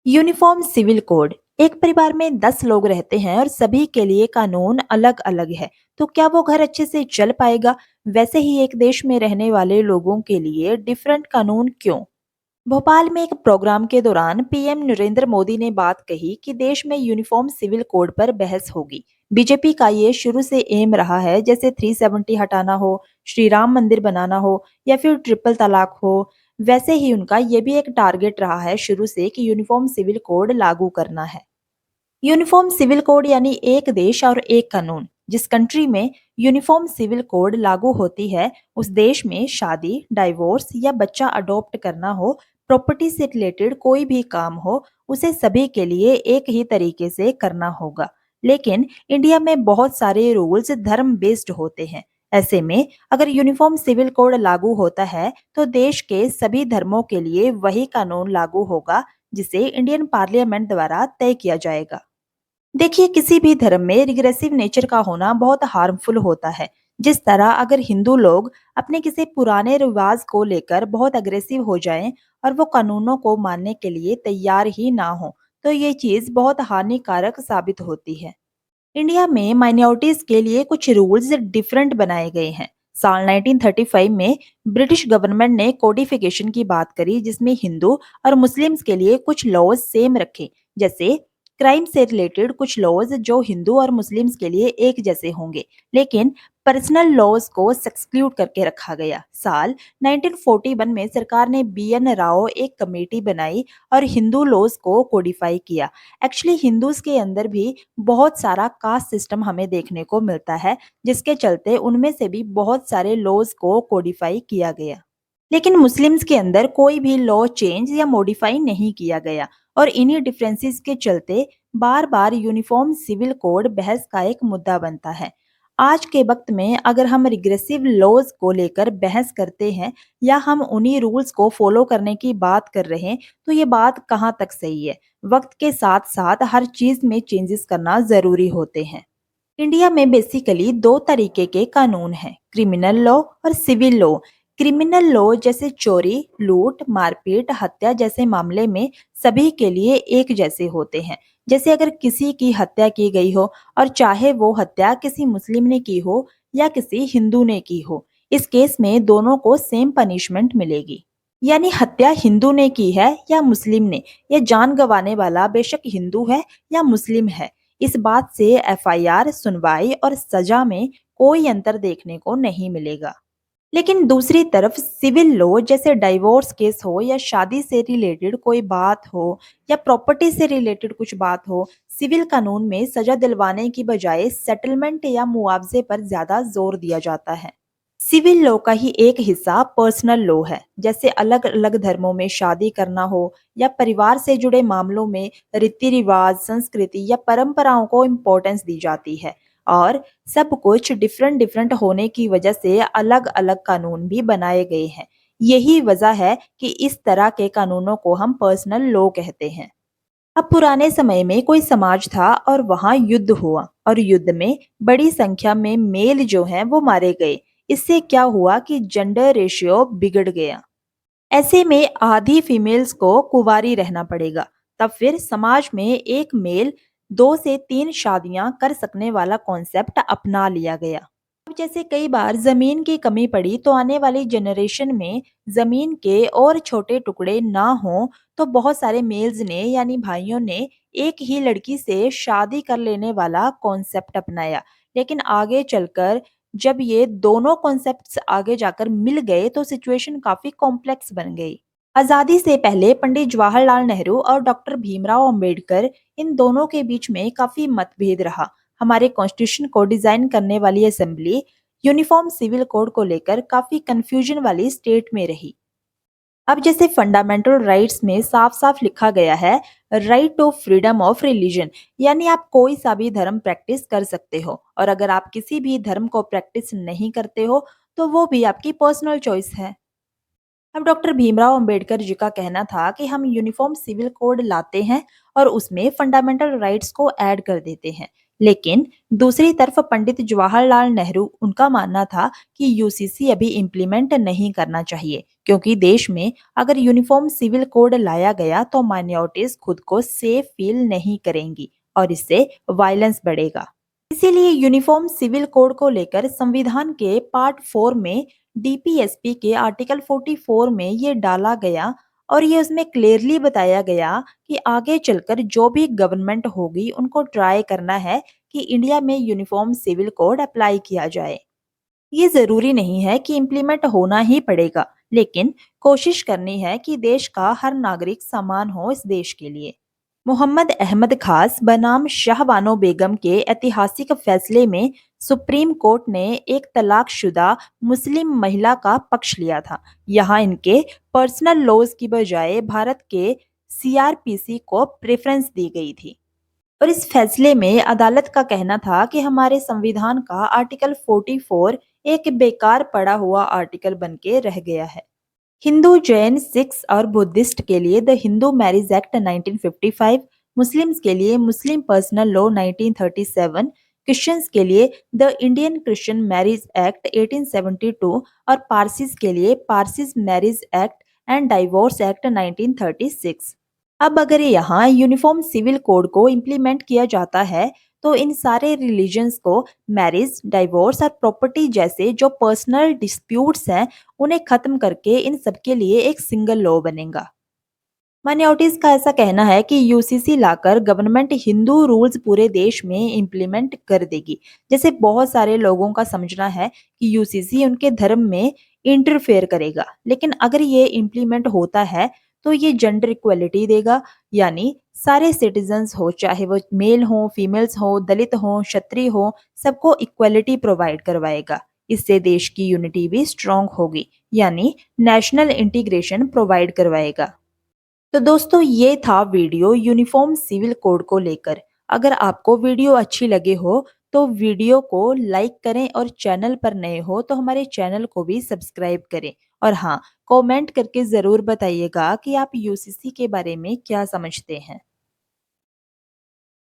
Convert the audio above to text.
Uniform civil code. एक परिवार में 10 लोग रहते हैं और सभी के लिए कानून अलग अलग है। तो क्या वो घर अच्छे से चल पाएगा? वैसे ही एक देश में रहने वाले लोगों के लिए डिफरेंट कानून क्यों? भोपाल में एक प्रोग्राम के दौरान पीएम नरेंद्र मोदी ने बात कही कि देश में यूनिफॉर्म सिविल कोड पर बहस होगी। बीजेपी का ये शुरू से एम रहा है, जैसे 370 हटाना हो, श्री राम मंदिर बनाना हो या फिर ट्रिपल तलाक हो। वैसे ही उनका ये भी एक टारगेट रहा है शुरू से कि यूनिफॉर्म सिविल कोड लागू करना है। यूनिफॉर्म सिविल कोड यानी एक देश और एक कानून। जिस कंट्री में यूनिफॉर्म सिविल कोड लागू होती है, उस देश में शादी, डाइवोर्स या बच्चा अडॉप्ट करना हो, प्रॉपर्टी से रिलेटेड कोई भी काम हो, उसे सभी के लिए एक ही तरीके से करना होगा। लेकिन इंडिया में बहुत सारे रूल्स धर्म बेस्ड होते हैं। ऐसे में अगर यूनिफॉर्म सिविल कोड लागू होता है तो देश के सभी धर्मों के लिए वही कानून लागू होगा, जिसे इंडियन पार्लियामेंट द्वारा तय किया जाएगा। देखिए, किसी भी धर्म में रिग्रेसिव नेचर का होना बहुत हार्मफुल होता है। जिस तरह अगर हिंदू लोग अपने किसी पुराने रिवाज को लेकर बहुत अग्रेसिव हो जाएं और वो कानूनों को मानने के लिए तैयार ही ना हो, तो ये चीज बहुत हानिकारक साबित होती है। इंडिया में माइनॉरिटीज के लिए कुछ रूल्स डिफरेंट बनाए गए हैं। साल 1935 में ब्रिटिश गवर्नमेंट ने कोडिफिकेशन की बात करी, जिसमें हिंदू और मुस्लिम्स के लिए कुछ लॉज सेम रखे। जैसे क्राइम से रिलेटेड कुछ लॉज जो हिंदू और मुस्लिम्स के लिए एक जैसे होंगे, लेकिन पर्सनल लॉज को एक्सक्लूड करके रखा गया। साल 1941 में सरकार ने बीएन राव एक कमेटी बनाई और हिंदू लॉज को कोडिफाई किया। एक्चुअली हिंदूज के अंदर भी बहुत सारा कास्ट सिस्टम हमें देखने को मिलता है, जिसके चलते उनमें से भी बहुत सारे लॉज को कोडिफाई किया गया। लेकिन मुस्लिम्स के अंदर कोई भी लॉ चेंज या मॉडिफाई नहीं किया गया, और इन्हीं डिफरेंसेस के चलते बार बार यूनिफॉर्म सिविल कोड बहस का एक मुद्दा बनता है। आज के वक्त में अगर हम रिग्रेसिव लॉज को लेकर बहस करते हैं या हम उन्हीं रूल्स को फॉलो करने की बात कर रहे हैं, तो ये बात कहाँ तक सही है? वक्त के साथ साथ हर चीज में चेंजेस करना जरूरी होते हैं। इंडिया में बेसिकली दो तरीके के कानून हैं, क्रिमिनल लॉ और सिविल लॉ। क्रिमिनल लॉ जैसे चोरी, लूट, मारपीट, हत्या जैसे मामले में सभी के लिए एक जैसे होते हैं। जैसे अगर किसी की हत्या की गई हो और चाहे वो हत्या किसी मुस्लिम ने की हो या किसी हिंदू ने की हो, इस केस में दोनों को सेम पनिशमेंट मिलेगी। यानी हत्या हिंदू ने की है या मुस्लिम ने, या जान गंवाने वाला बेशक हिंदू है या मुस्लिम है, इस बात से एफआईआर, सुनवाई और सजा में कोई अंतर देखने को नहीं मिलेगा। लेकिन दूसरी तरफ सिविल लॉ जैसे डाइवोर्स केस हो या शादी से रिलेटेड कोई बात हो या प्रॉपर्टी से रिलेटेड कुछ बात हो, सिविल कानून में सजा दिलवाने की बजाय सेटलमेंट या मुआवजे पर ज्यादा जोर दिया जाता है। सिविल लॉ का ही एक हिस्सा पर्सनल लॉ है। जैसे अलग अलग धर्मों में शादी करना हो या परिवार से जुड़े मामलों में रीति रिवाज, संस्कृति या परंपराओं को इम्पोर्टेंस दी जाती है। और सब कुछ डिफरेंट डिफरेंट होने की वजह से अलग अलग कानून भी बनाए गए हैं। यही वजह है कि इस तरह के कानूनों को हम पर्सनल लॉ कहते हैं। अब पुराने समय में कोई समाज था और वहां युद्ध हुआ, और युद्ध में बड़ी संख्या में मेल जो हैं वो मारे गए। इससे क्या हुआ कि जेंडर रेशियो बिगड़ गया। ऐसे में आधी फीमेल्स को कुंवारी रहना पड़ेगा। तब फिर समाज में एक मेल 2 से 3 शादियां कर सकने वाला कॉन्सेप्ट अपना लिया गया। अब जैसे कई बार जमीन की कमी पड़ी तो आने वाली जनरेशन में जमीन के और छोटे टुकड़े ना हो, तो बहुत सारे मेल्स ने यानी भाइयों ने एक ही लड़की से शादी कर लेने वाला कॉन्सेप्ट अपनाया। लेकिन आगे चलकर जब ये दोनों कॉन्सेप्ट्स आगे जाकर मिल गए तो सिचुएशन काफी कॉम्प्लेक्स बन गई। आजादी से पहले पंडित जवाहरलाल नेहरू और डॉक्टर भीमराव अंबेडकर, इन दोनों के बीच में काफी मतभेद रहा। हमारे कॉन्स्टिट्यूशन को डिजाइन करने वाली असेंबली यूनिफॉर्म सिविल कोड को लेकर काफी कंफ्यूजन वाली स्टेट में रही। अब जैसे फंडामेंटल राइट्स में साफ साफ लिखा गया है, right to freedom of religion, यानी आप कोई सा भी धर्म प्रैक्टिस कर सकते हो, और अगर आप किसी भी धर्म को प्रैक्टिस नहीं करते हो तो वो भी आपकी पर्सनल चॉइस है। अब डॉक्टर भीमराव अंबेडकर जी का कहना था कि हम यूनिफॉर्म सिविल कोड लाते हैं और उसमें फंडामेंटल राइट्स को ऐड कर देते हैं। लेकिन दूसरी तरफ पंडित जवाहरलाल नेहरू उनका मानना था कि यूसीसी अभी इम्प्लीमेंट नहीं करना चाहिए, क्योंकि देश में अगर यूनिफॉर्म सिविल कोड लाया गया तो माइनॉरिटीज खुद को सेफ फील नहीं करेंगी और इससे वायलेंस बढ़ेगा। इसीलिए यूनिफॉर्म सिविल कोड को लेकर संविधान के पार्ट 4 में डीपीएसपी के आर्टिकल 44 में ये डाला गया और ये उसमें क्लियरली बताया गया कि आगे चलकर जो भी गवर्नमेंट होगी उनको ट्राई करना है कि इंडिया में यूनिफॉर्म सिविल कोड अप्लाई किया जाए। ये जरूरी नहीं है कि इम्प्लीमेंट होना ही पड़ेगा, लेकिन कोशिश करनी है कि देश का हर नागरिक समान हो इस देश के लिए। मोहम्मद अहमद खास बनाम शाहबानो बेगम के ऐतिहासिक फैसले में सुप्रीम कोर्ट ने एक तलाकशुदा मुस्लिम महिला का पक्ष लिया था। यहाँ इनके पर्सनल लॉज की बजाय भारत के सीआरपीसी को प्रेफरेंस दी गई थी। और इस फैसले में अदालत का कहना था कि हमारे संविधान का आर्टिकल 44 एक बेकार पड़ा हुआ आर्टिकल बन के रह गया है। हिंदू, जैन, सिख्स और बुद्धिस्ट के लिए the Hindu marriage act 1955, Muslims के लिए मुस्लिम पर्सनल लॉ 1937, क्रिश्चियंस के लिए the Indian Christian marriage act 1872 और पारसीज के लिए Parsis marriage act and divorce act 1936। अब अगर यहाँ यूनिफॉर्म सिविल कोड को इम्प्लीमेंट किया जाता है तो इन सारे रिलीजन्स को मैरिज, डाइवोर्स और प्रॉपर्टी जैसे जो पर्सनल डिस्प्यूट्स हैं उन्हें खत्म करके इन सबके लिए एक सिंगल लॉ बनेगा। माइनॉरिटीज का ऐसा कहना है कि यूसीसी लाकर गवर्नमेंट हिंदू रूल्स पूरे देश में इम्प्लीमेंट कर देगी। जैसे बहुत सारे लोगों का समझना है कि यूसीसी उनके धर्म में इंटरफेयर करेगा, लेकिन अगर ये इम्प्लीमेंट होता है तो ये जेंडर इक्वलिटी देगा, यानी सारे सिटीजन्स हो, चाहे वो मेल हो, फीमेल्स हो, दलित हो, क्षत्रिय हो, सबको इक्वलिटी प्रोवाइड करवाएगा। इससे देश की यूनिटी भी स्ट्रांग होगी, यानी नेशनल इंटीग्रेशन प्रोवाइड करवाएगा। तो दोस्तों ये था वीडियो यूनिफॉर्म सिविल कोड को लेकर। अगर आपको वीडियो अच्छी लगे हो तो वीडियो को लाइक करें और चैनल पर नए हो तो हमारे चैनल को भी सब्सक्राइब करें। और हाँ, कमेंट करके ज़रूर बताइएगा कि आप यूसीसी के बारे में क्या समझते हैं।